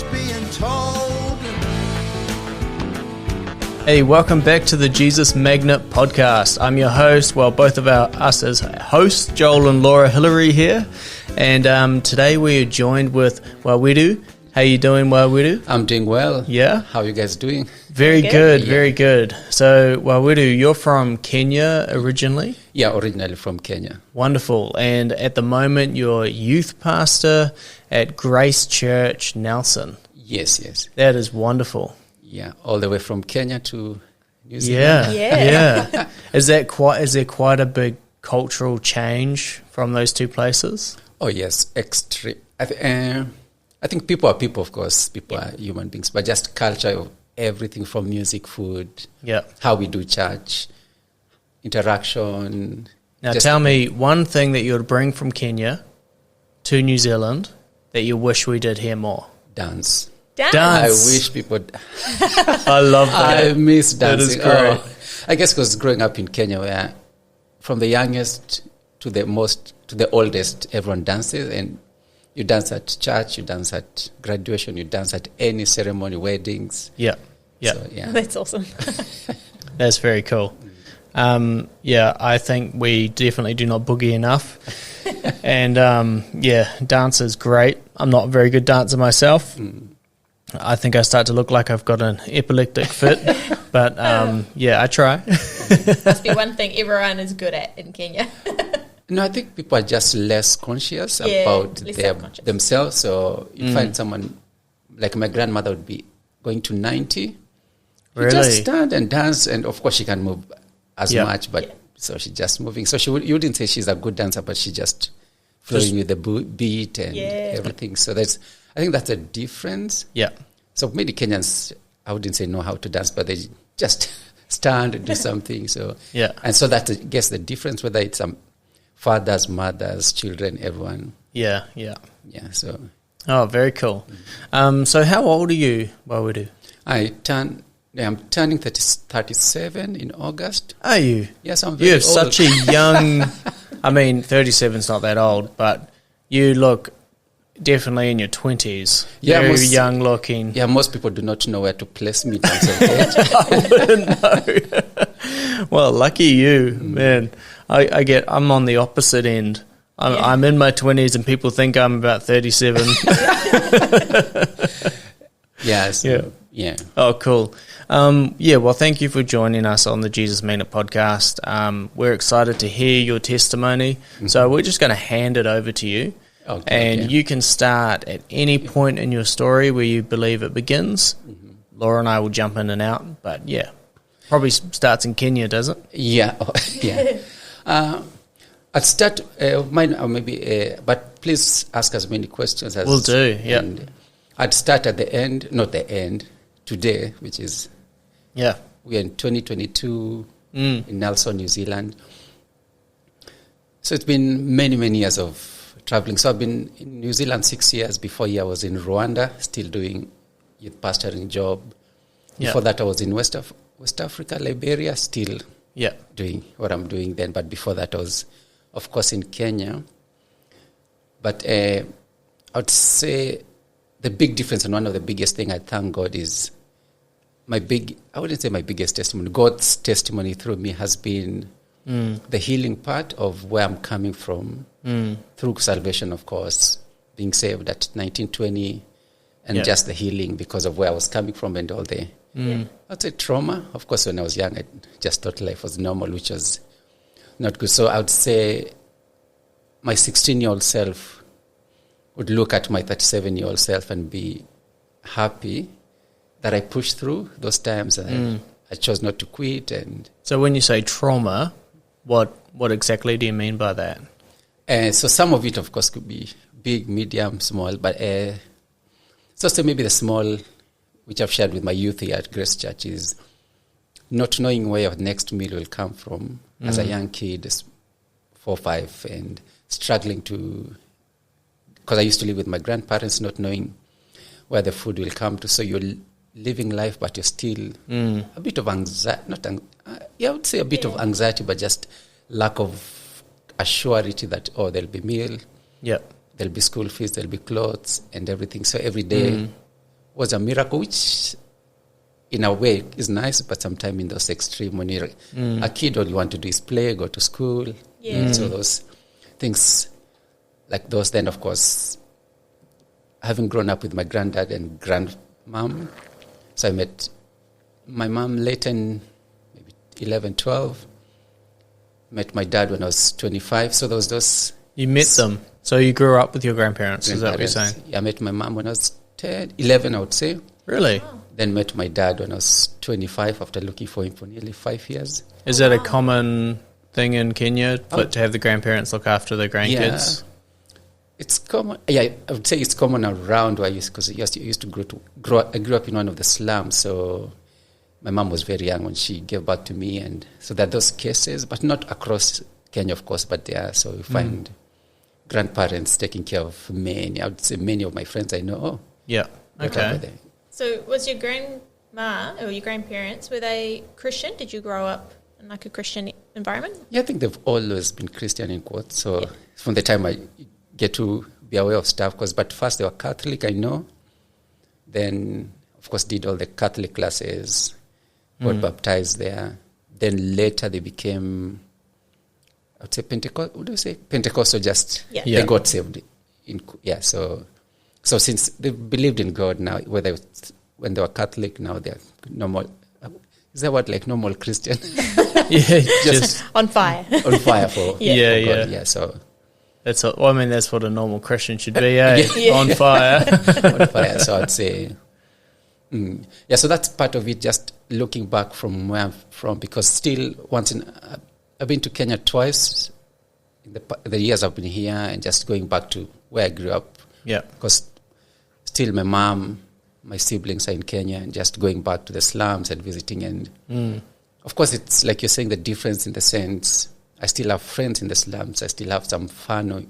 stories being told. Hey, welcome back to the Jesus Magnet podcast. I'm your host, both of us as hosts, Joel and Laura Hillary here. And today we are joined with Waweru. How you doing, Waweru? I'm doing well. Yeah? How are you guys doing? Very good, very good. So, Waweru, you're from Kenya originally? Yeah, originally from Kenya. Wonderful. And at the moment, you're youth pastor at Grace Church, Nelson. Yes. That is wonderful. Yeah, all the way from Kenya to New Zealand. Yeah. Is there quite a big cultural change from those two places? Oh, yes, extreme. I think people are people, of course. People are human beings, but just culture of everything from music, food, how we do church, interaction. Now, tell me one thing that you would bring from Kenya to New Zealand that you wish we did here more. Dance. Dance. I wish people... I love that. I miss dancing. That is great. I guess because growing up in Kenya, where from the youngest to the oldest, everyone dances, and you dance at church, you dance at graduation, you dance at any ceremony, weddings. Yeah. So, That's awesome. That's very cool. I think we definitely do not boogie enough. And dance is great. I'm not a very good dancer myself. I think I start to look like I've got an epileptic fit, but I try. Must be one thing everyone is good at in Kenya. No, I think people are just less conscious about themselves. So you find someone, like my grandmother would be going to 90. Really? Just stand and dance, and of course she can move as much, but so she's just moving. So you wouldn't say she's a good dancer, but she just flowing with the beat and everything. So I think that's a difference. Yeah. So many Kenyans, I wouldn't say know how to dance, but they just stand and do something. So and so that's, I guess, the difference, whether it's fathers, mothers, children, everyone. Yeah. So. Oh, very cool. So how old are you, Waweru? I'm turning 37 in August. Are you? Yes, I'm very You old. have such a young... 37's not that old, but you look definitely in your 20s. Very young looking. Yeah, most people do not know where to place me in terms of age. I wouldn't know. Well, lucky you, man. I'm on the opposite end. I'm in my 20s and people think I'm about 37. Yeah. Oh, cool. Well, thank you for joining us on the Jesus Magnet podcast. We're excited to hear your testimony. So we're just going to hand it over to you. You can start at any point in your story where you believe it begins. Laura and I will jump in and out, but probably starts in Kenya, does it? Yeah. I'd start mine, or maybe, but please ask as many questions as we'll do. Yeah. And I'd start at the end, not the end, today, which is we're in 2022 in Nelson, New Zealand. So it's been many, many years of traveling. So I've been in New Zealand 6 years. Before I was in Rwanda, still doing youth pastoring job. Before that, I was in West Africa, Liberia, still doing what I'm doing then. But before that, I was, of course, in Kenya. But I would say the big difference, and one of the biggest thing I thank God is I wouldn't say my biggest testimony. God's testimony through me has been the healing part of where I'm coming from through salvation, of course, being saved at 1920, and just the healing because of where I was coming from and all the, I'd say trauma. Of course, when I was young, I just thought life was normal, which was not good. So I would say my 16-year-old self would look at my 37-year-old self and be happy that I pushed through those times and I chose not to quit. And so when you say trauma, what exactly do you mean by that? So some of it, of course, could be big, medium, small, but so maybe the small, which I've shared with my youth here at Grace Church, is not knowing where your next meal will come from as a young kid, 4 or 5, and struggling to, because I used to live with my grandparents, not knowing where the food will come to. So you're living life, but you're still a bit of anxiety, I would say a bit of anxiety, but just lack of assurity that, there'll be meal, there'll be school fees, there'll be clothes and everything. So every day was a miracle, which in a way is nice, but sometimes in those extreme, when you're a kid, all you want to do is play, go to school. Yeah. So those things like those, then of course, having grown up with my granddad and grandmom, so I met my mom late in maybe 11, 12, met my dad when I was 25, so those... You met them, so you grew up with your grandparents, is that what you're saying? Yeah, I met my mom when I was 10, 11, I would say. Really? Oh. Then met my dad when I was 25 after looking for him for nearly 5 years. Is that a common thing in Kenya, to have the grandparents look after the grandkids? Yeah. It's common. Yeah, I would say it's common around where I used, because I used to grow up. I grew up in one of the slums, so my mom was very young when she gave birth to me, and so there are those cases, but not across Kenya, of course, but there. So you find grandparents taking care of many. I would say many of my friends I know. Oh, yeah. Okay. So was your grandma or your grandparents, were they Christian? Did you grow up in like a Christian environment? Yeah, I think they've always been Christian in quotes. So from the time I get to be aware of stuff, but first they were Catholic, I know. Then, of course, did all the Catholic classes, got baptized there. Then later they became, I would say Pentecostal. What do you say? Pentecostal, just they got saved. So since they believed in God now, when they were Catholic, now they're normal. Is that what, like normal Christian? Yeah, just on fire. On fire for, for God. Yeah, so... That's what a normal Christian should be, on fire. On fire, so I'd say... Yeah, so that's part of it, just looking back from where I'm from, because still, I've been to Kenya twice in the years I've been here, and just going back to where I grew up. Yeah. Because still my mom, my siblings are in Kenya, and just going back to the slums and visiting. And of course, it's like you're saying, the difference in the sense, I still have friends in the slums. I still have some fun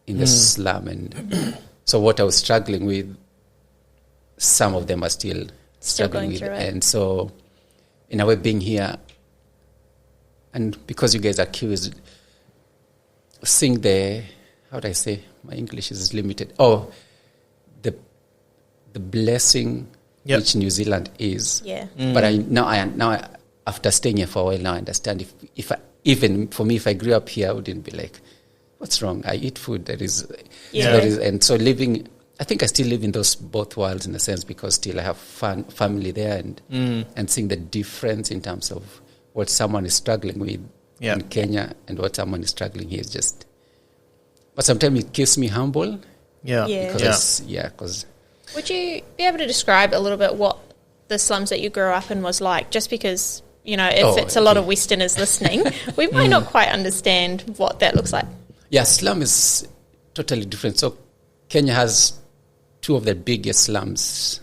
in the slum. And so what I was struggling with, some of them are still struggling with. And so, in a way, being here, and because you guys are curious, seeing how do I say, my English is limited. Oh, the blessing which New Zealand is. Yeah. But I after staying here for a while now, I understand even for me, if I grew up here, I wouldn't be like, what's wrong? I eat food. And so living, I think I still live in those both worlds in a sense, because still I have family there, and seeing the difference in terms of what someone is struggling with in Kenya and what someone is struggling here is just, but sometimes it keeps me humble. Yeah. Because would you be able to describe a little bit what the slums that you grew up in was like? Just because, if it's a lot of Westerners listening, we might not quite understand what that looks like. Yeah, slum is totally different. So Kenya has two of the biggest slums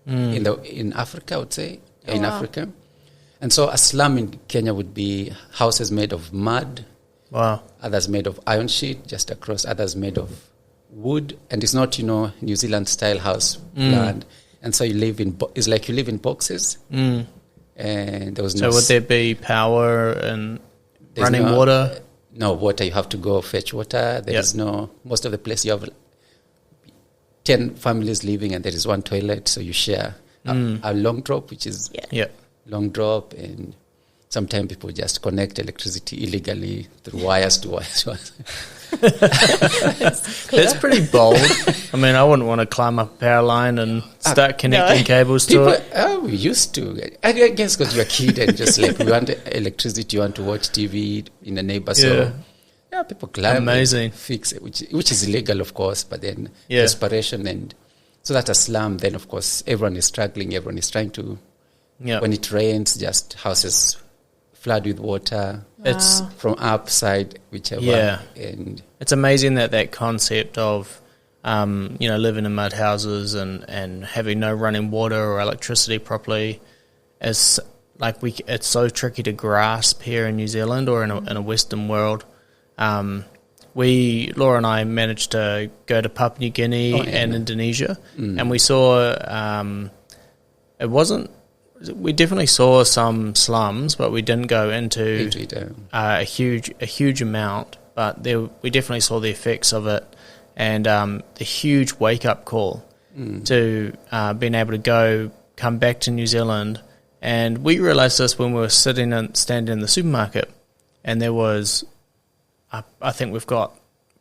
in Africa, I would say, Africa. And so a slum in Kenya would be houses made of mud, others made of iron sheet just across, others made of wood, and it's not, New Zealand style house plan. And so you live it's like you live in boxes. And there was So would there be power and running water? No water. You have to go fetch water. There is most of the place you have 10 families living, and there is one toilet, so you share a long drop, which is long drop, and sometimes people just connect electricity illegally through wires to wires. That's pretty bold. I mean, I wouldn't want to climb up a power line and start connecting cables to it. We used to. I guess because you're a kid and just like, we want electricity, you want to watch TV in the neighbor. So, people climb and fix it, which is illegal, of course, but then desperation. And so that's a slum. Then, of course, everyone is struggling. Everyone is trying to, when it rains, just houses flood with water. It's from upside, whichever. Yeah. And it's amazing that concept of, living in mud houses and having no running water or electricity properly is like it's so tricky to grasp here in New Zealand or in a Western world. Laura and I managed to go to Papua New Guinea and Indonesia, and we saw, we definitely saw some slums, but we didn't go into a huge amount. But we definitely saw the effects of it, and the huge wake up call. to being able to come back to New Zealand. And we realised this when we were standing in the supermarket, and there was, I think we've got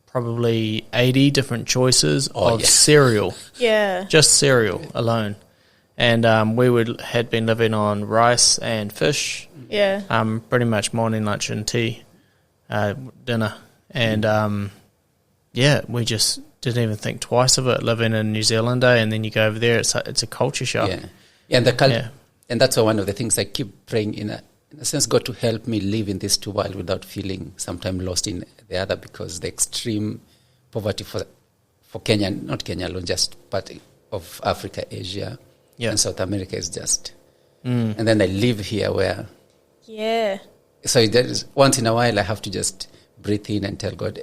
probably 80 different choices of cereal. Yeah. Just cereal alone. And had been living on rice and fish. Yeah. Pretty much morning, lunch and tea, dinner. And we just didn't even think twice of it living in New Zealand, and then you go over there, it's a culture shock. Yeah, and that's one of the things I keep praying in a sense, God to help me live in these two worlds without feeling sometimes lost in the other, because the extreme poverty for Kenya, not Kenya alone, just part of Africa, Asia, and South America is just. And then I live here where. Yeah. So there is, once in a while I have to just breathe in and tell God,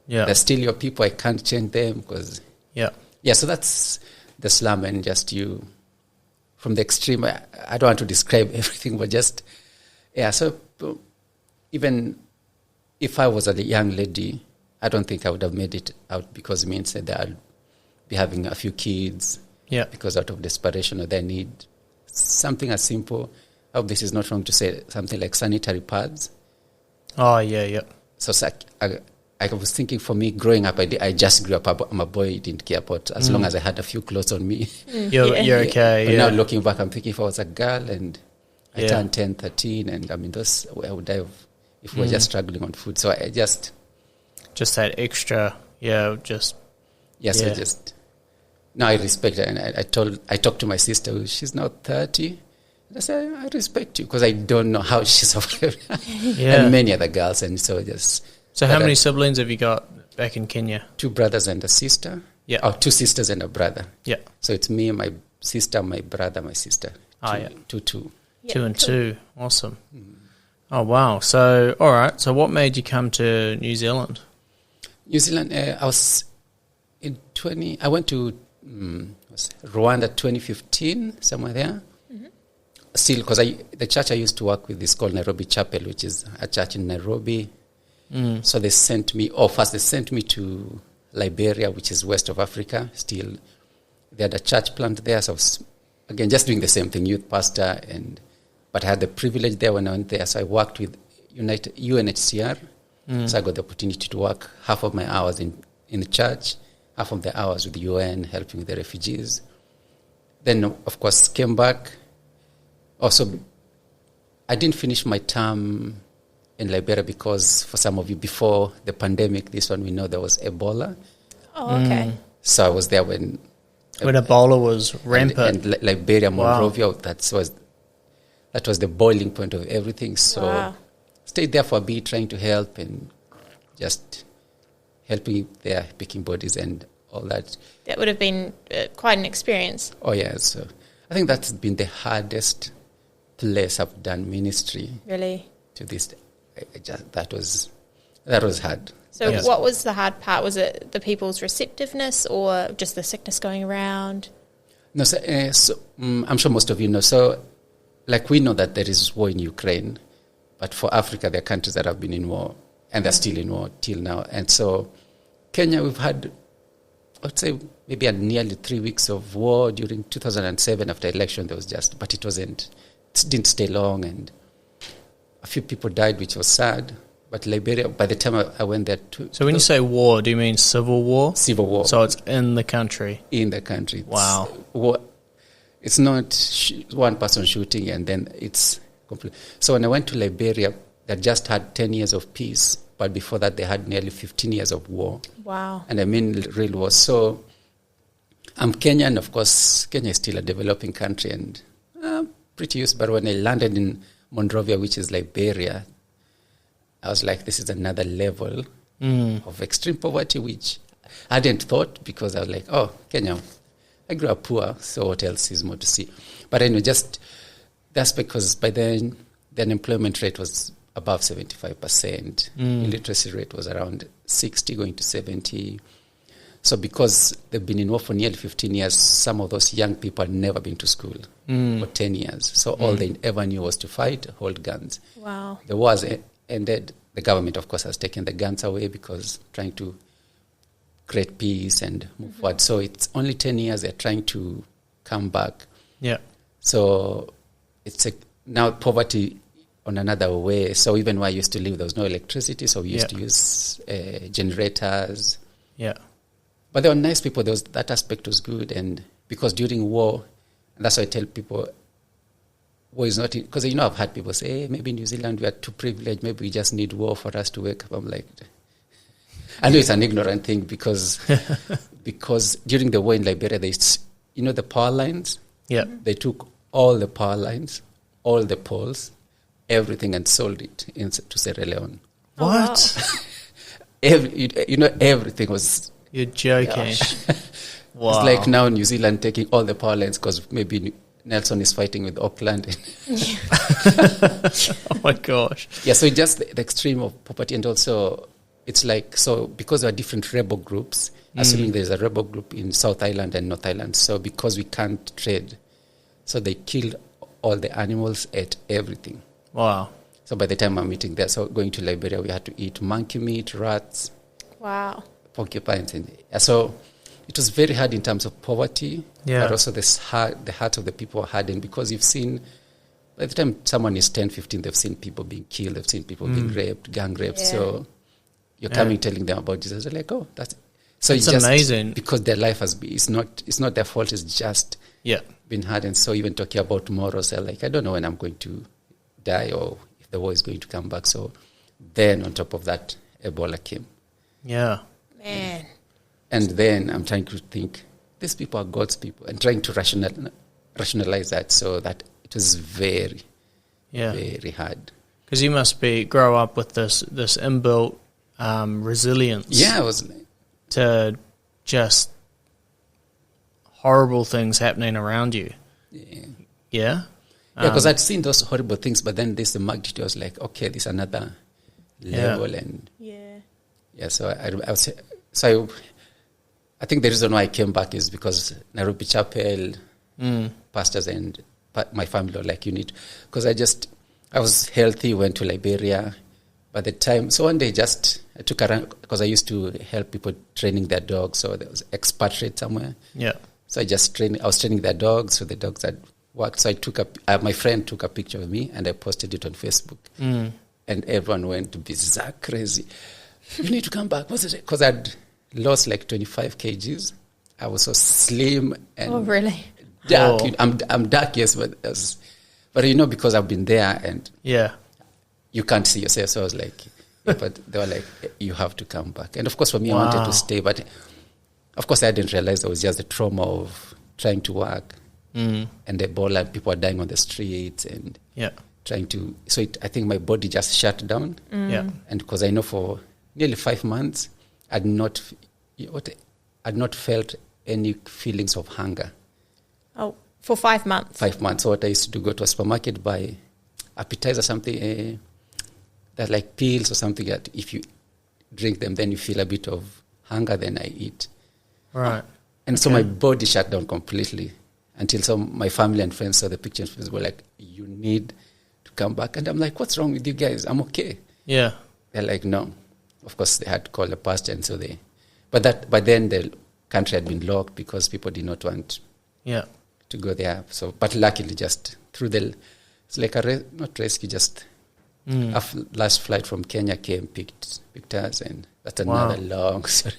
they're still your people, I can't change them, because. So that's the slum, and just you. From the extreme, I don't want to describe everything, but just, so even if I was a young lady, I don't think I would have made it out, because it means that I'll be having a few kids, because out of desperation, or they need something as simple, I hope this is not wrong to say, something like sanitary pads. Oh, yeah. So I was thinking, for me, growing up, I just grew up, I'm a boy, didn't care about, as long as I had a few clothes on me. You're okay, But now looking back, I'm thinking, if I was a girl and I turned 10, 13, and I mean, I would die if we were just struggling on food. So I just that extra, So just, now I respect her, and I talked to my sister, she's now 30, and I said, I respect you, because I don't know how she's survived. And many other girls, and so just... So how many siblings have you got back in Kenya? 2 brothers and a sister. Yeah. Oh, 2 sisters and a brother. Yeah. So it's me, my sister, my brother, my sister. Two. 2 and 2. Awesome. Oh, wow. So, all right. So what made you come to New Zealand? New Zealand, I was I went to Rwanda 2015, somewhere there. Still, because the church I used to work with is called Nairobi Chapel, which is a church in Nairobi. So they sent me, first they sent me to Liberia, which is west of Africa. Still, they had a church plant there. So I was, again, just doing the same thing, youth pastor. But I had the privilege there when I went there. So I worked with UNHCR. So I got the opportunity to work half of my hours in the church, half of the hours with the UN, helping with the refugees. Then, of course, came back. Also, I didn't finish my term in Liberia, because for some of you, before the pandemic, this one we know there was Ebola. Oh, okay. So I was there when Ebola was rampant. And Liberia, Monrovia, that was the boiling point of everything. So stayed there for a bit, trying to help and just helping there, picking bodies and all that. That would have been quite an experience. Oh yeah, so I think that's been the hardest place I've done ministry. Really? To this day. That was hard. So what was the hard part? Was it the people's receptiveness, or just the sickness going around? No, I'm sure most of you know. So, like, we know that there is war in Ukraine, but for Africa, there are countries that have been in war, and they're still in war till now. And so, Kenya, we've had, I'd say, maybe nearly 3 weeks of war during 2007 after election. There was but it didn't stay long, and a few people died, which was sad. But Liberia, by the time I went there too. So when you say war, do you mean civil war? Civil war. So it's in the country? In the country. Wow. It's not one person shooting and then it's complete. So when I went to Liberia, they just had 10 years of peace. But before that, they had nearly 15 years of war. Wow. And I mean real war. So I'm Kenyan. Of course, Kenya is still a developing country and pretty used. But when I landed in Monrovia, which is Liberia, I was like, this is another level of extreme poverty, which I hadn't thought, because I was like, oh, Kenya, I grew up poor, so what else is more to see? But anyway, that's because by then the unemployment rate was above 75%. Illiteracy rate was around 60, going to 70. So because they've been in war for nearly 15 years, some of those young people had never been to school for 10 years. So all they ever knew was to fight, hold guns. Wow. The wars ended. The government, of course, has taken the guns away, because trying to create peace and move forward. So it's only 10 years they're trying to come back. Yeah. So it's now poverty on another way. So even where I used to live, there was no electricity, so we used to use generators. Yeah. But they were nice people. That aspect was good. And because during war, and that's why I tell people, war is not, because I've had people say, hey, maybe in New Zealand we are too privileged, maybe we just need war for us to wake up. I'm like, I know it's an ignorant thing because during the war in Liberia, the power lines? Yeah. They took all the power lines, all the poles, everything, and sold it to Sierra Leone. What? Everything was... You're joking. Wow. It's like now New Zealand taking all the power lines because maybe Nelson is fighting with Auckland. Oh my gosh. Yeah, so just the extreme of poverty. And also it's like, so because there are different rebel groups, assuming there's a rebel group in South Island and North Island, so because we can't trade, so they killed all the animals, ate everything. Wow. So by the time I'm eating there, so going to Liberia, we had to eat monkey meat, rats. Wow. Porcupines. So it was very hard in terms of poverty, but also the heart of the people are hardened because you've seen, by the time someone is 10, 15, they've seen people being killed, they've seen people being raped, gang raped. Yeah. So you're coming telling them about Jesus. They're like, oh, that's... So it's just amazing. Because their life has been, it's not their fault, it's just been hard. And so even talking about tomorrow, they're like, I don't know when I'm going to die or if the war is going to come back. So then on top of that, Ebola came. Man. And then I'm trying to think, these people are God's people, and trying to rationalize that, so that it was very, very hard. Because you must grow up with this inbuilt resilience. Yeah, it was to just horrible things happening around you. Yeah. Yeah? Yeah, because I'd seen those horrible things, but then the magnitude, I was like, okay, this is another level. And so I think the reason why I came back is because Nairobi Chapel, pastors and my family were like, you need, because I was healthy, went to Liberia. By the time, so one day I took around, because I used to help people training their dogs, so there was expatriate somewhere. Yeah. So I was training their dogs, so the dogs had worked. So I my friend took a picture of me and I posted it on Facebook. And everyone went bizarre, crazy. You need to come back. Because I'd lost like 25 kgs. I was so slim and dark. Oh. I'm dark, yes, but because I've been there and you can't see yourself. So I was like, but they were like, you have to come back. And of course, for me, I wanted to stay, but of course, I didn't realize it was just the trauma of trying to work and Ebola. People are dying on the streets and trying to. So I think my body just shut down. Yeah, and because I know for nearly 5 months, I'd not felt any feelings of hunger. Oh, for 5 months? 5 months. So what I used to do, go to a supermarket, buy appetizer, something, that like pills or something that if you drink them, then you feel a bit of hunger, then I eat. Right. And so my body shut down completely until my family and friends saw the pictures and were like, you need to come back. And I'm like, what's wrong with you guys? I'm okay. Yeah. They're like, no. Of course, they had to call the pastor, and so but by then the country had been locked because people did not want to go there. So, but luckily, just through it's like not rescue, just last flight from Kenya came, picked us, and that's another long story.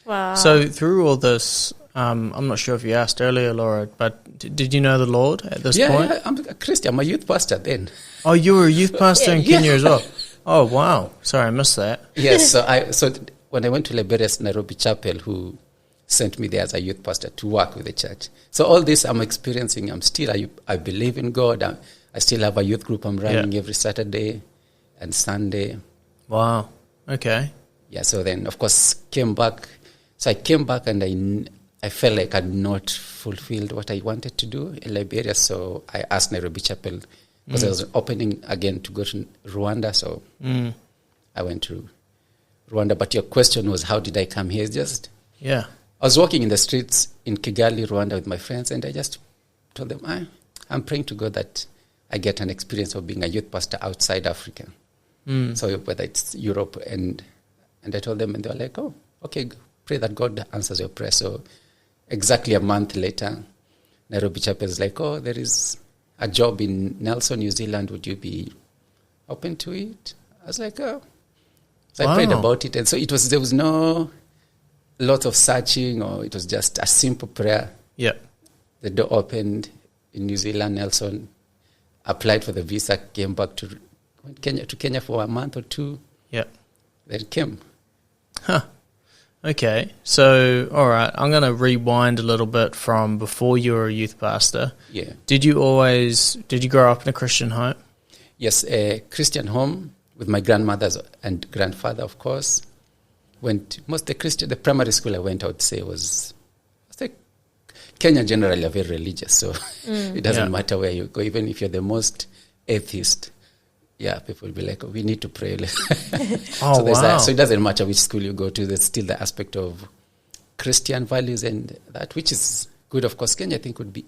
Wow. So through all this, I'm not sure if you asked earlier, Laura, but did you know the Lord at this point? Yeah, I'm a Christian. I'm a youth pastor then. Oh, you were a youth pastor in Kenya as well? Oh, wow. Sorry, I missed that. Yes, so when I went to Liberia's Nairobi Chapel, who sent me there as a youth pastor to work with the church. So all this I'm experiencing, I believe in God. I still have a youth group I'm running every Saturday and Sunday. Wow. Okay. Yeah, so then, of course, came back. So I came back and I felt like I'd not fulfilled what I wanted to do in Liberia. So I asked Nairobi Chapel, because I was opening again to go to Rwanda. So I went to Rwanda. But your question was, how did I come here? It's just, I was walking in the streets in Kigali, Rwanda with my friends, and I just told them, I'm praying to God that I get an experience of being a youth pastor outside Africa. So whether it's Europe, and I told them, and they were like, oh, okay, pray that God answers your prayer. So exactly a month later, Nairobi chapel is like, oh, there is a job in Nelson, New Zealand. Would you be open to it? I was like, oh. So I prayed about it. And so there was no lot of searching, or it was just a simple prayer. Yeah. The door opened in New Zealand, Nelson. Applied for the visa, came back to Kenya for a month or two. Yeah. Then came. Huh. Okay. So, all right, I'm going to rewind a little bit from before you were a youth pastor. Yeah. Did you grow up in a Christian home? Yes, a Christian home with my grandmothers and grandfather, of course. The primary school I went, I would say, was Kenya generally are very religious, so it doesn't matter where you go, even if you're the most atheist. Yeah, people will be like, we need to pray. So it doesn't matter which school you go to, there's still the aspect of Christian values and that, which is good. Of course, Kenya, I think, would be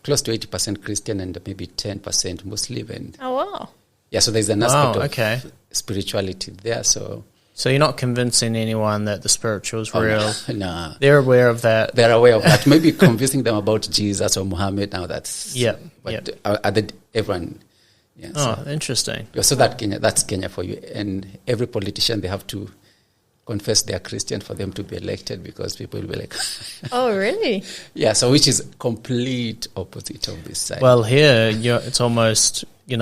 close to 80% Christian and maybe 10% Muslim. And oh, wow. Yeah, so there's an aspect of spirituality there, So you're not convincing anyone that the spiritual is real? No. They're aware of that. They're aware of that. Maybe convincing them about Jesus or Muhammad, now that's... Yeah. But everyone... Yeah, interesting. So that's Kenya for you. And every politician, they have to confess they are Christian for them to be elected, because people will be like... Oh, really? Yeah, so which is complete opposite of this side. Well, here, it's almost, the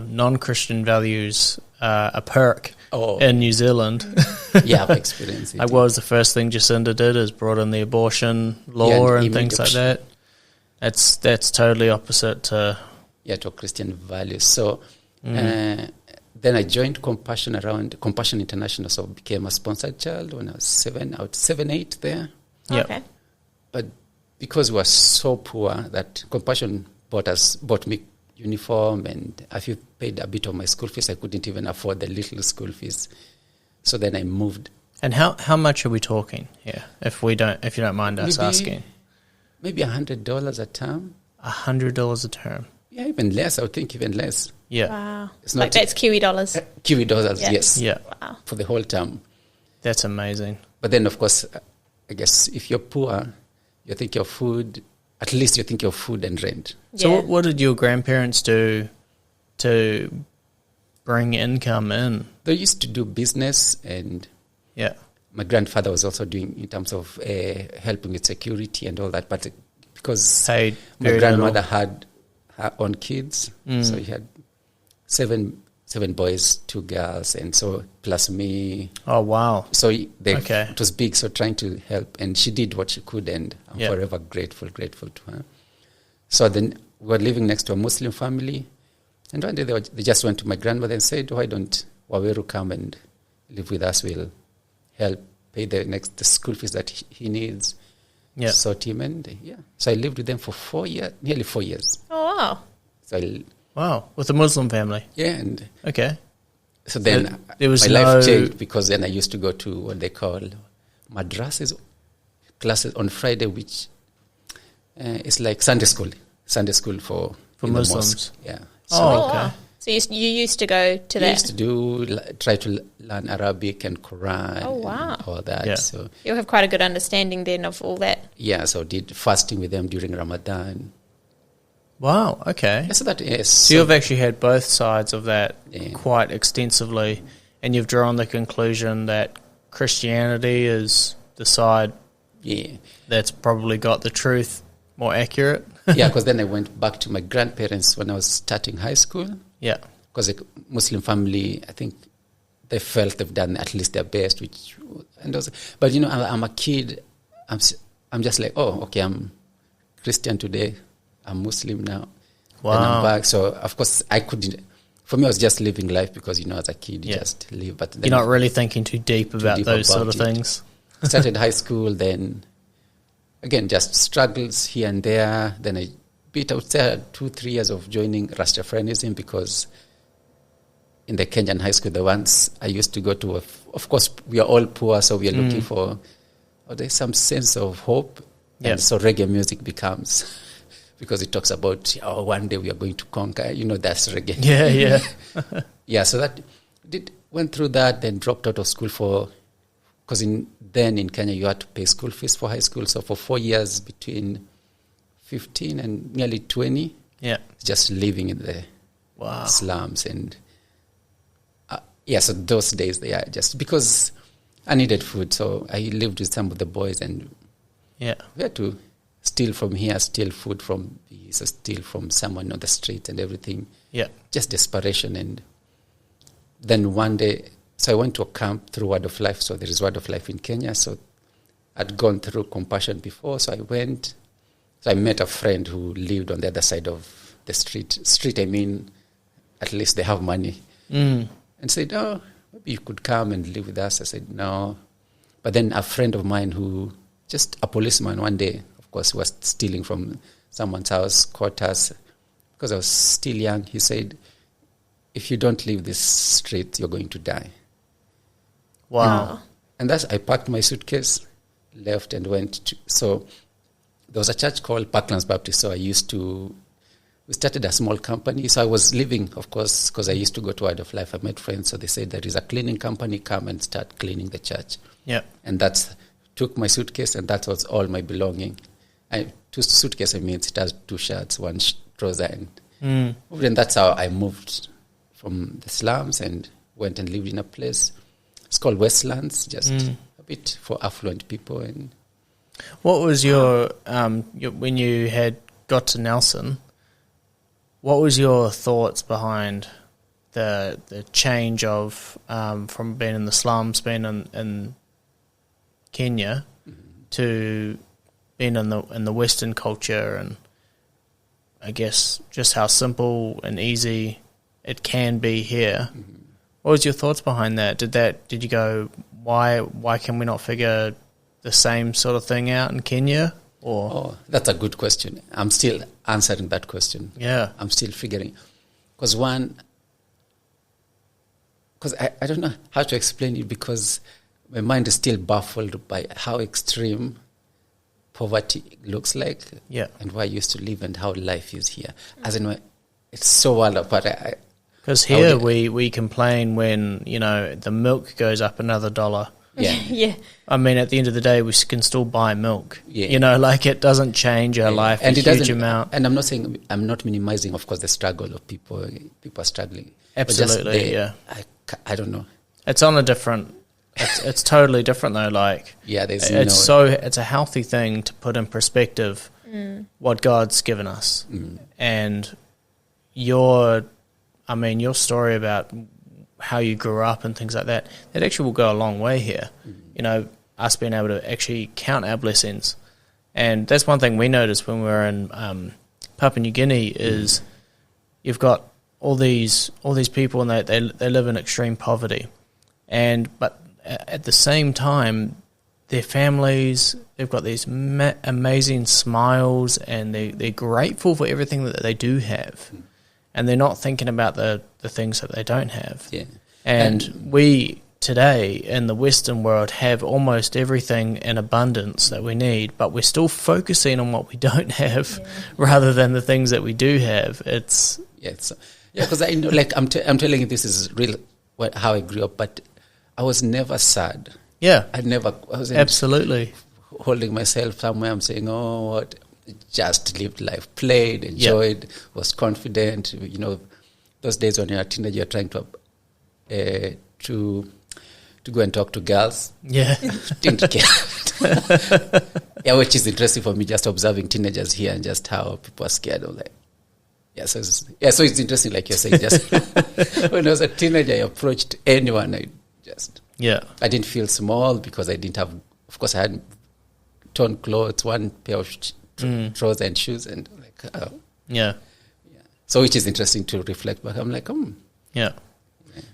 non-Christian values a perk in New Zealand. Yeah, I've experienced it. Like, what was the first thing Jacinda did is brought in the abortion law and things like that. That's totally opposite to... Yeah, to Christian values. So then I joined Compassion International, so became a sponsored child when I was 7, 8 there. Yeah. Okay. But because we were so poor that Compassion bought me uniform, and if you paid a bit of my school fees, I couldn't even afford the little school fees. So then I moved. And how much are we talking here? If you don't mind us asking. Maybe $100 a term. $100 a term. Yeah, even less. I would think even less. Yeah. Wow. It's not that's Kiwi dollars. Kiwi dollars, yeah. Yes. Yeah. Wow. For the whole term. That's amazing. But then, of course, I guess if you're poor, you think of food. At least you think of food and rent. Yeah. So what did your grandparents do to bring income in? They used to do business, and my grandfather was also doing in terms of helping with security and all that. But because my grandmother had her own kids, so he had seven boys, 2 girls, and so plus me. Oh, wow. So it was big, so trying to help, and she did what she could, and I'm forever grateful to her. So then we were living next to a Muslim family, and one day they just went to my grandmother and said, why don't Waweru come and live with us? We'll help pay the school fees that he needs. Yeah. Sort him, and so I lived with them for nearly 4 years. Oh, wow. So with a Muslim family. Yeah, and so then there was my life changed, because then I used to go to what they call madrasas, classes on Friday, which is like Sunday school for Muslims. Yeah. So, wow. So you used to go to that? I used to try to learn Arabic and Quran. Oh, wow. And all that. Yeah. So you'll have quite a good understanding then of all that. Yeah, so did fasting with them during Ramadan. Wow, okay. So you've actually had both sides of that quite extensively, and you've drawn the conclusion that Christianity is the side that's probably got the truth more accurate. Yeah, because then I went back to my grandparents when I was starting high school. Yeah. Because a Muslim family, I think they felt they've done at least their best. But I'm a kid. I'm just like, oh, okay, I'm Christian today. I'm Muslim now. Wow. And I'm back. So, of course, I couldn't. For me, I was just living life because, as a kid, you just live. But then you're not really thinking too deep about those sort of things. Started high school, then, again, just struggles here and there. Then I would say 2-3 years of joining Rastafarianism, because in the Kenyan high school, the ones I used to go to, of course, we are all poor, so we are looking for there's some sense of hope. Yeah. And so reggae music becomes, because it talks about, one day we are going to conquer, that's reggae. Yeah. Yeah, so that went through that, then dropped out of school for because then in Kenya you had to pay school fees for high school. So for 4 years, between 15 and nearly 20, just living in the slums. And so those days, just because I needed food. So I lived with some of the boys, and we had to steal from here, steal food from steal from someone on the street and everything. Just desperation. And then one day, so I went to a camp through Word of Life. So there is Word of Life in Kenya. So I'd gone through Compassion before. So I went. So I met a friend who lived on the other side of the street. Street, I mean, at least they have money. And said, oh, maybe you could come and live with us. I said, no. But then a friend of mine who, just a policeman one day, of course, was stealing from someone's house, caught us. Because I was still young, he said, if you don't leave this street, you're going to die. Wow. And I packed my suitcase, left and went so there was a church called Parklands Baptist. So we started a small company. So I was living, of course, because I used to go to Word of Life. I met friends. So they said, there is a cleaning company, come and start cleaning the church. And took my suitcase, and that was all my belonging. Two suitcase, I mean, it has 2 shirts, 1 trouser. And that's how I moved from the slums and went and lived in a place. It's called Westlands, just a bit for affluent people. And what was your when you had got to Nelson? What was your thoughts behind the change of from being in the slums, being in Kenya, to being in the Western culture, and I guess just how simple and easy it can be here? What was your thoughts behind that? Did you go, why can we not figure the same sort of thing out in Kenya? Or that's a good question. I'm still answering that question. I'm still figuring. Because I don't know how to explain it, because my mind is still baffled by how extreme poverty looks like, and where I used to live and how life is here. As in, it's so wild apart. Because here we complain when, the milk goes up another $1. I mean, at the end of the day, we can still buy milk. It doesn't change our life a huge amount. And I'm not minimizing, of course, the struggle of people. People are struggling. Absolutely, I don't know. It's on a different. It's totally different though. It's a healthy thing to put in perspective what God's given us, and your story about how you grew up and things like that actually will go a long way here. Us being able to actually count our blessings. And that's one thing we noticed when we were in Papua New Guinea is you've got all these people, and they live in extreme poverty. But at the same time, their families, they've got these amazing smiles, and they're grateful for everything that they do have. And they're not thinking about the things that they don't have. And we today in the Western world have almost everything in abundance that we need, but we're still focusing on what we don't have rather than the things that we do have. Because I know, I'm telling you, this is real how I grew up, but I was never sad. I was absolutely holding myself somewhere. I'm saying, just lived life, played, enjoyed, was confident. Those days when you're a teenager, you're trying to go and talk to girls. Didn't care. Which is interesting for me, just observing teenagers here and just how people are scared of so it's interesting, like you're saying, just when I was a teenager, I approached anyone. I didn't feel small because I didn't have, of course, I had torn clothes, one pair of trousers and shoes, and so which is interesting to reflect back. I'm like,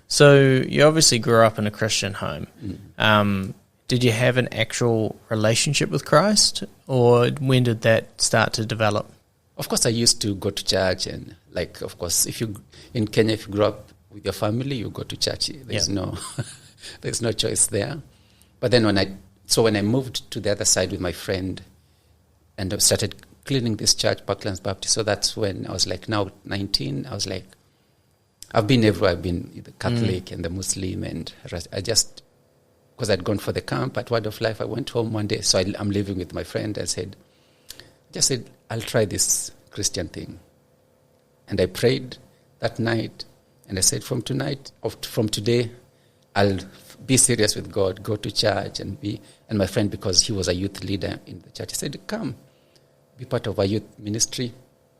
So you obviously grew up in a Christian home. Did you have an actual relationship with Christ, or when did that start to develop? Of course, I used to go to church, and of course, in Kenya, if you grow up with your family, you go to church. There's no choice there. But then when I moved to the other side with my friend, and I started cleaning this church, Parklands Baptist. So that's when I was now 19. I was I've been everywhere. I've been the Catholic and the Muslim, and I just because I'd gone for the camp at Word of Life. I went home one day, so I'm living with my friend. I said, I'll try this Christian thing. And I prayed that night, and I said, from today, I'll be serious with God, go to church and my friend, because he was a youth leader in the church, he said, come, be part of our youth ministry.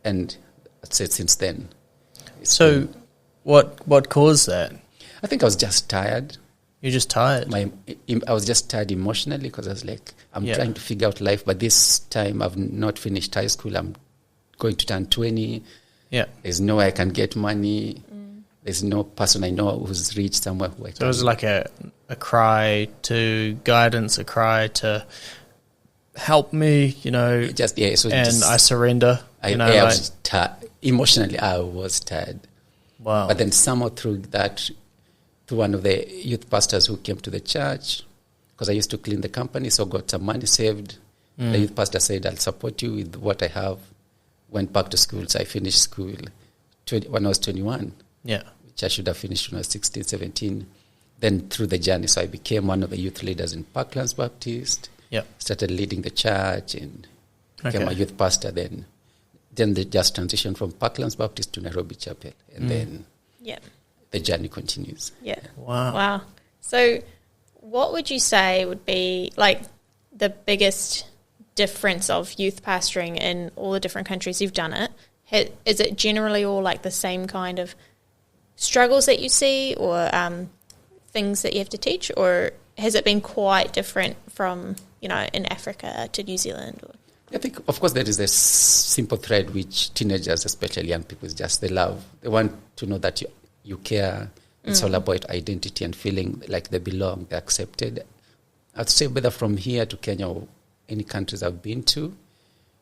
And that's it since then. So what caused that? I think I was just tired. You're just tired? I was just tired emotionally, because I was like, I'm trying to figure out life, but this time I've not finished high school. I'm going to turn 20. Yeah. There's no way I can get money. There's no person I know who's rich somewhere. So it was like a cry to guidance, a cry to help me, I surrender. I was tired. Emotionally, I was tired. Wow. But then somehow through one of the youth pastors who came to the church, because I used to clean the company, so got some money saved. The youth pastor said, I'll support you with what I have. Went back to school, so I finished school when I was 21. Yeah. Which I should have finished when I was 16, 17. Then through the journey, so I became one of the youth leaders in Parklands Baptist. Yeah. Started leading the church and became a youth pastor then. Then they just transitioned from Parklands Baptist to Nairobi Chapel. And then the journey continues. Yeah. Wow. So what would you say would be like the biggest difference of youth pastoring in all the different countries you've done it? Is it generally all like the same kind of struggles that you see, or things that you have to teach, or has it been quite different from, in Africa to New Zealand? I think, of course, there is a simple thread which teenagers, especially young people, is just they love. They want to know that you care. It's all about identity and feeling like they belong, they're accepted. I'd say whether from here to Kenya or any countries I've been to,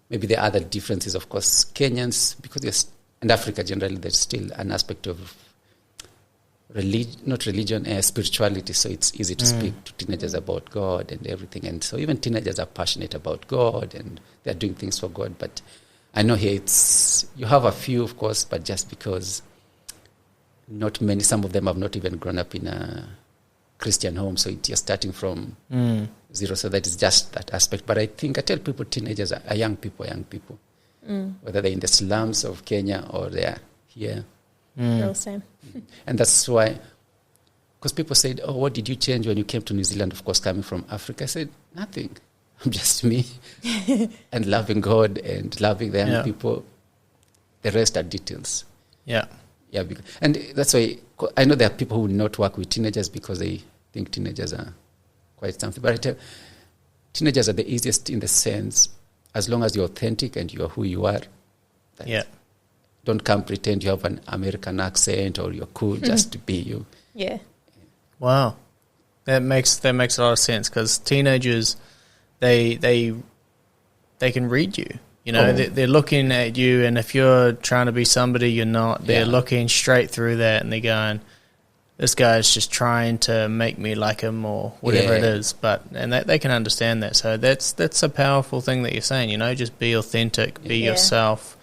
maybe the other differences, of course, Kenyans, and Africa generally, there's still an aspect of spirituality, so it's easy to speak to teenagers about God and everything. And so even teenagers are passionate about God and they're doing things for God. But I know here you have a few, of course, but just because not many, some of them have not even grown up in a Christian home, so you're starting from zero, so that is just that aspect. But I tell people teenagers are young people, whether they're in the slums of Kenya or they're here. They're all the same. And that's why, because people said, oh, what did you change when you came to New Zealand, of course, coming from Africa? I said, nothing. I'm just me and loving God and loving the young people. The rest are details. Yeah. Yeah, and that's why I know there are people who will not work with teenagers because they think teenagers are quite something. But I tell teenagers are the easiest in the sense, as long as you're authentic and you're who you are. Don't come pretend you have an American accent or you're cool just to be you. Yeah. Wow. That makes a lot of sense, because teenagers, they can read you. They're looking at you, and if you're trying to be somebody you're not, they're looking straight through that, and they're going, this guy's just trying to make me like him or whatever it is. And they can understand that. So that's a powerful thing that you're saying, just be authentic, be yourself,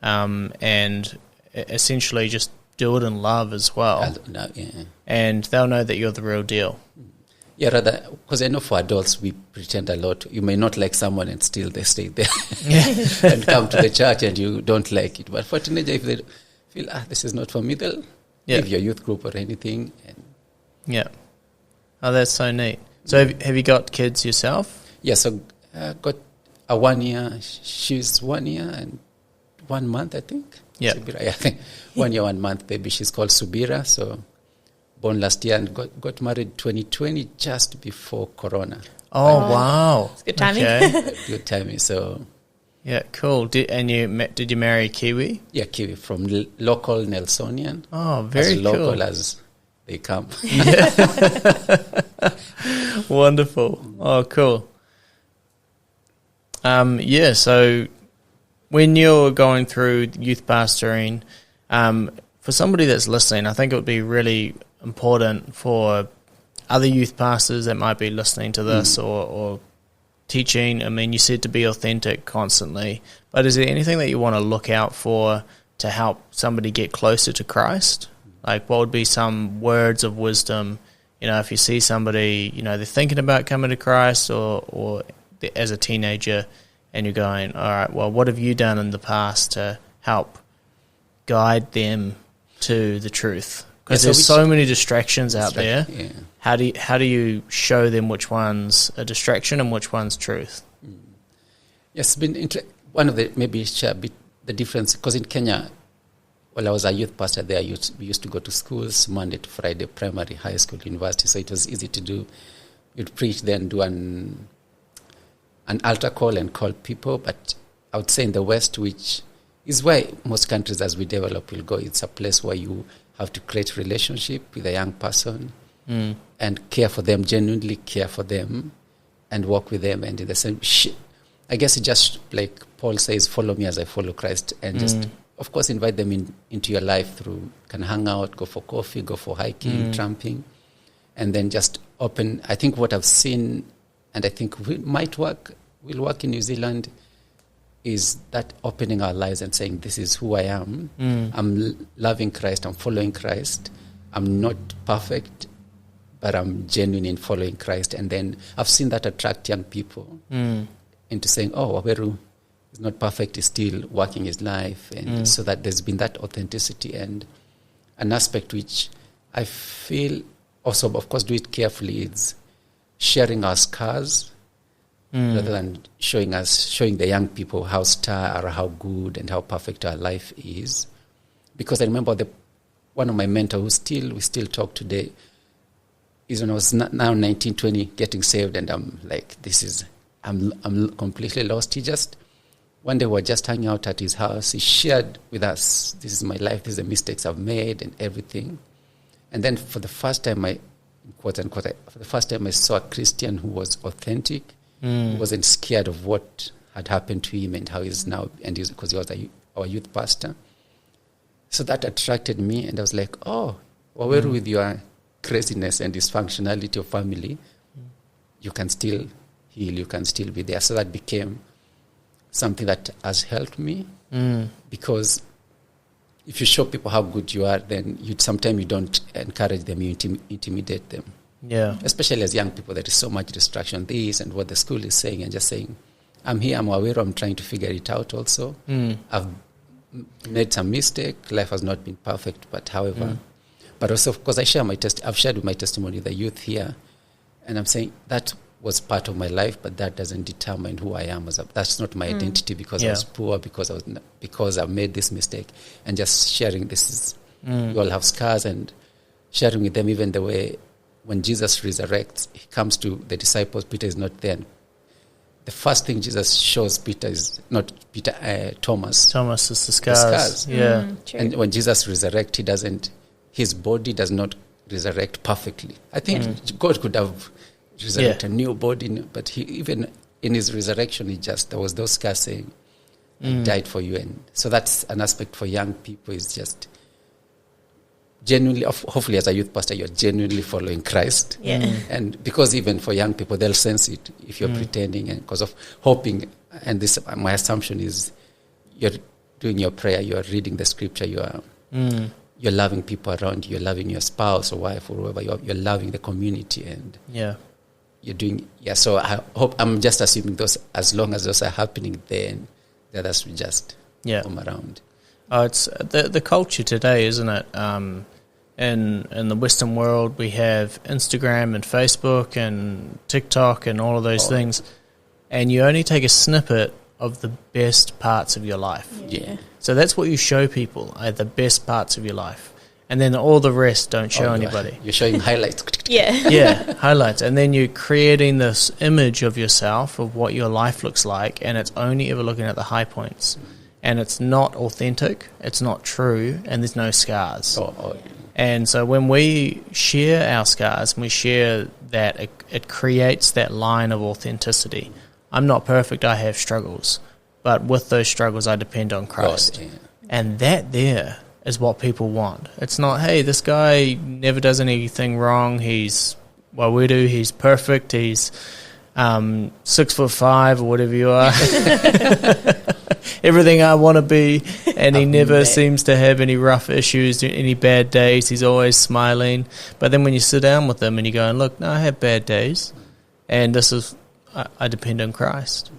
and essentially just do it in love as well. And they'll know that you're the real deal. Yeah, rather, because I know for adults we pretend a lot. You may not like someone and still they stay there and come to the church and you don't like it. But for teenagers, if they feel, this is not for me, they'll leave your youth group or anything. Oh, that's so neat. So have you got kids yourself? Yeah, so I got a 1 year. She's 1 year and 1 month, I think. Yeah. Subira, I think 1 year, 1 month baby. She's called Subira, so born last year and got married 2020 just before Corona. Oh, wow. It's good timing. Okay. Good timing, so... Yeah, cool. Did you marry a Kiwi? Yeah, Kiwi, from local Nelsonian. Oh, very as local as they come. Wonderful. Oh, cool. So when you're going through youth pastoring, for somebody that's listening, I think it would be really important for other youth pastors that might be listening to this or teaching. I mean, you said to be authentic constantly, but is there anything that you want to look out for to help somebody get closer to Christ? Like, what would be some words of wisdom if you see somebody, they're thinking about coming to Christ or as a teenager, and you're going, all right, well, what have you done in the past to help guide them to the truth? Because there's so many distractions out there. Yeah. How do you show them which one's a distraction and which one's truth? Yes, one of the maybe share a bit the difference, because in Kenya, while I was a youth pastor there, we used to go to schools Monday to Friday, primary, high school, university, so it was easy to do. You'd preach, then do an altar call and call people. But I would say in the West, which is where most countries as we develop will go, it's a place where you have to create relationship with a young person and care for them, genuinely care for them, and walk with them. And in the same, I guess it just like Paul says, follow me as I follow Christ, and just, of course, invite them into your life through, can hang out, go for coffee, go for hiking, tramping, and then just open. I think what I've seen, and I think will work in New Zealand, is that opening our lives and saying, this is who I am. I'm loving Christ, I'm following Christ. I'm not perfect, but I'm genuine in following Christ. And then I've seen that attract young people into saying, oh, Waweru is not perfect, he's still working his life. And so that there's been that authenticity, and an aspect which I feel also, of course, do it carefully, is sharing our scars rather than showing the young people how star or how good and how perfect our life is. Because I remember one of my mentors we still talk today, is when I was now 19, 20, getting saved, and I'm like, I'm completely lost. He just, one day we were just hanging out at his house. He shared with us, this is my life, these are the mistakes I've made and everything. And then for the first time, quote unquote, for the first time I saw a Christian who was authentic, who wasn't scared of what had happened to him and how he's now, and because he was our youth pastor. So that attracted me, and I was like, oh, Waweru, with your craziness and dysfunctionality of family, you can still heal, you can still be there. So that became something that has helped me, because if you show people how good you are, then sometimes you don't encourage them, you intimidate them. Yeah. Especially as young people, there is so much distraction, this and what the school is saying, and just saying, I'm here, I'm Waweru, I'm trying to figure it out also. I've made some mistake, life has not been perfect, but however, but also, of course, I've shared with my testimony the youth here, and I'm saying that was part of my life, but that doesn't determine who I am. That's not my identity, because I was poor, because I've made this mistake, and just sharing this is, you all have scars, and sharing with them even the way when Jesus resurrects, he comes to the disciples, Peter is not there. The first thing Jesus shows Peter is not Peter, Thomas. Thomas is the scars. Yeah. And when Jesus resurrects, his body does not resurrect perfectly. I think God could have resurrected a new body, but even in his resurrection, there was those scars saying, I died for you. And so that's an aspect for young people, is just genuinely, hopefully as a youth pastor, you're genuinely following Christ. And because even for young people, they'll sense it if you're pretending, and because of hoping, and this, my assumption is, you're doing your prayer, you're reading the scripture, you're loving people around you, you're loving your spouse or wife or whoever, you're loving the community, and you're doing, so I hope, I'm just assuming those, as long as those are happening, then the others will just come around. Oh, it's the culture today, isn't it? In the Western world, we have Instagram and Facebook and TikTok and all of those things, and you only take a snippet of the best parts of your life. So that's what you show people, the best parts of your life, and then all the rest don't show anybody. You're showing highlights. Highlights, and then you're creating this image of yourself of what your life looks like, and it's only ever looking at the high points. And it's not authentic, it's not true, and there's no scars. And so when we share our scars, and we share that, it creates that line of authenticity. I'm not perfect, I have struggles, but with those struggles I depend on Christ. And that there is what people want. It's not, hey, this guy never does anything wrong, he's Waweru, he's perfect, he's 6'5" or whatever you are. everything I want to be, and he never seems to have any rough issues, any bad days. He's always smiling. But then when you sit down with him and you go, look, no, I have bad days, and this is, I depend on Christ.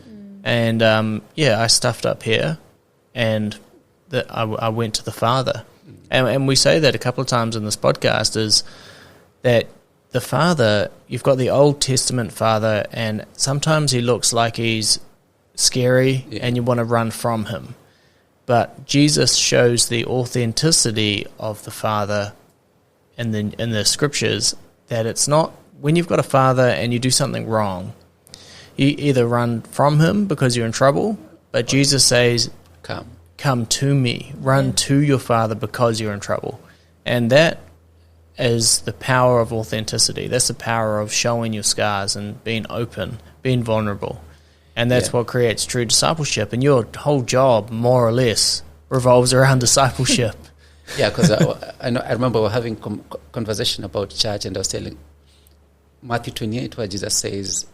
And, I stuffed up here, and I went to the Father. And we say that a couple of times in this podcast, is that the Father, you've got the Old Testament Father, and sometimes he looks like he's scary and you want to run from him. But Jesus shows the authenticity of the Father in the Scriptures, that it's not, when you've got a Father and you do something wrong, you either run from him because you're in trouble, but Jesus says, come to me, run to your Father because you're in trouble. And that is the power of authenticity. That's the power of showing your scars and being open, being vulnerable. And that's what creates true discipleship. And your whole job, more or less, revolves around discipleship. Because I remember we were having conversation about church, and I was telling Matthew 28, where Jesus says,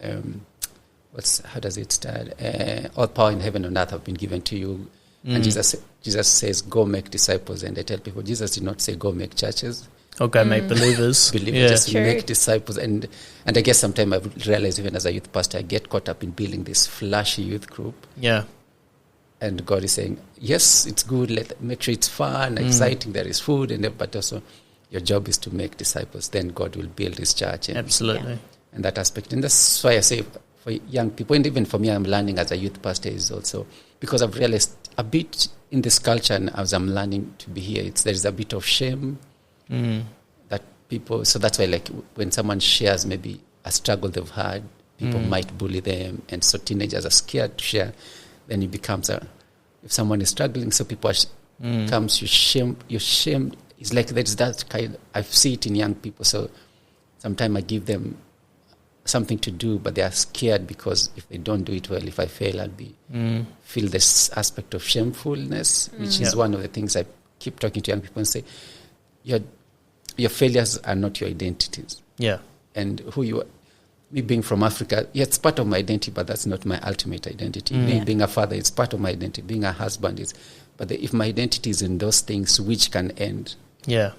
how does it start? All power in heaven and earth have been given to you. And Jesus says, go make disciples. And I tell people, Jesus did not say go make churches. Or go make believers. Just make disciples. And I guess sometimes I've realized, even as a youth pastor, I get caught up in building this flashy youth group. Yeah. And God is saying, yes, it's good. Make sure it's fun, exciting. There is food, but also your job is to make disciples. Then God will build his church. Absolutely. And that aspect. And that's why I say for young people, and even for me, I'm learning as a youth pastor is also, because I've realized a bit in this culture, and as I'm learning to be here, there's a bit of shame that people, so that's why when someone shares maybe a struggle they've had, people might bully them, and so teenagers are scared to share. Then it becomes if someone is struggling, so people comes, you're shamed. It's like there's that kind, I see it in young people, so sometimes I give them something to do, but they are scared because if they don't do it well, if I fail, I'll feel this aspect of shamefulness, which is one of the things I keep talking to young people and say, your failures are not your identities. Yeah. And who you are, me being from Africa, it's part of my identity, but that's not my ultimate identity. Me being a father, it's part of my identity. Being a husband is, but if my identity is in those things, which can end. Yeah.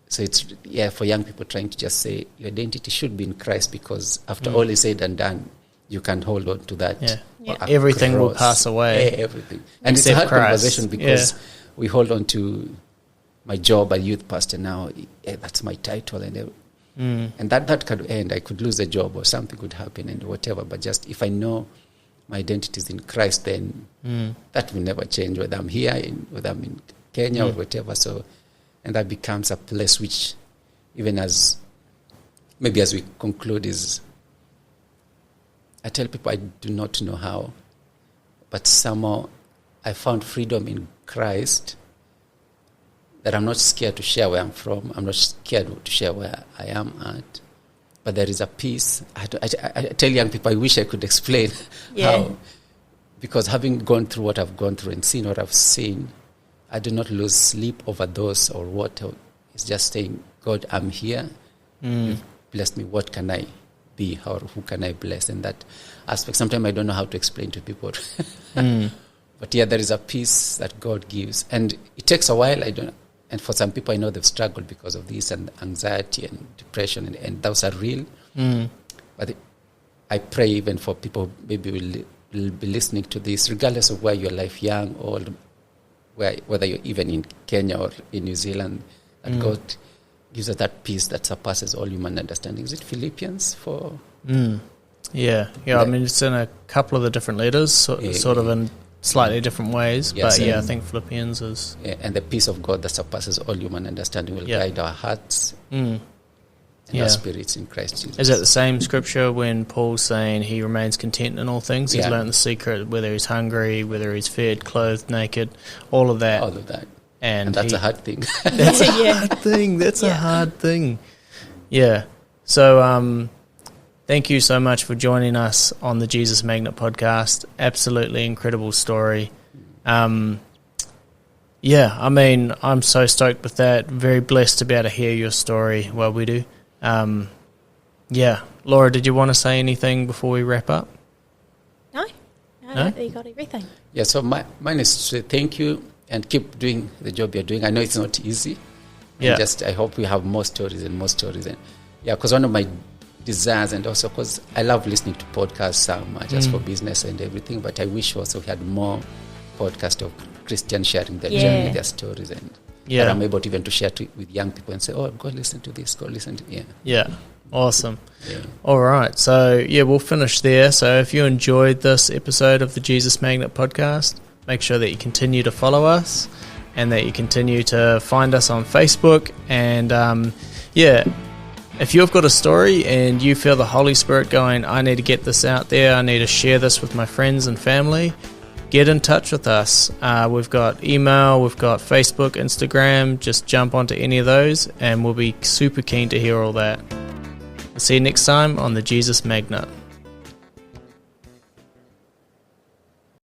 So it's, for young people trying to just say, your identity should be in Christ, because after all is said and done, you can hold on to that. Yeah. Everything will pass away. Everything. And it's a hard conversation, because we hold on to my job as youth pastor now. That's my title. And that could end. I could lose a job or something could happen and whatever. But just if I know my identity is in Christ, then that will never change, whether I'm here, whether I'm in Kenya or whatever. So, and that becomes a place which, even as we conclude, is, I tell people I do not know how, but somehow I found freedom in Christ, that I'm not scared to share where I'm from. I'm not scared to share where I am at. But there is a peace. I tell young people, I wish I could explain how. Because having gone through what I've gone through and seen what I've seen, I do not lose sleep over those or what. It's just saying, God, I'm here. You've blessed me. What can I be? Who can I bless? And that aspect, sometimes I don't know how to explain to people. But there is a peace that God gives. And it takes a while. And for some people, I know they've struggled because of this, and anxiety and depression, and those are real. But I pray even for people maybe will be listening to this, regardless of where your life, young, old, whether you're even in Kenya or in New Zealand, that God gives us that peace that surpasses all human understanding. Is it Philippians 4? Yeah. I mean, it's in a couple of the different letters, sort of in slightly different ways, but I think Philippians is... and the peace of God that surpasses all human understanding will guide our hearts and our spirits in Christ Jesus. Is that the same scripture when Paul's saying he remains content in all things? He's learned the secret, whether he's hungry, whether he's fed, clothed, naked, all of that. All of that. And that's a hard thing. That's a hard thing. That's a hard thing. Yeah. So, thank you so much for joining us on the Jesus Magnet podcast. Absolutely incredible story. I mean, I'm so stoked with that. Very blessed to be able to hear your story. Well, we do. Laura, did you want to say anything before we wrap up? No, No? You got everything. Yeah, so mine is to say thank you and keep doing the job you're doing. I know it's not easy. Yeah. I hope we have more stories and more stories. And because one of my desires, and also because I love listening to podcasts just for business and everything, but I wish also we had more podcasts of Christians sharing their journey, their stories, and that I'm able to even to share with young people and say, oh, go listen to this, go listen to Yeah. Awesome. Yeah. All right. So, we'll finish there. So, if you enjoyed this episode of the Jesus Magnet podcast, make sure that you continue to follow us and that you continue to find us on Facebook. And, if you've got a story and you feel the Holy Spirit going, I need to get this out there, I need to share this with my friends and family, get in touch with us. We've got email, we've got Facebook, Instagram. Just jump onto any of those and we'll be super keen to hear all that. See you next time on the Jesus Magnet.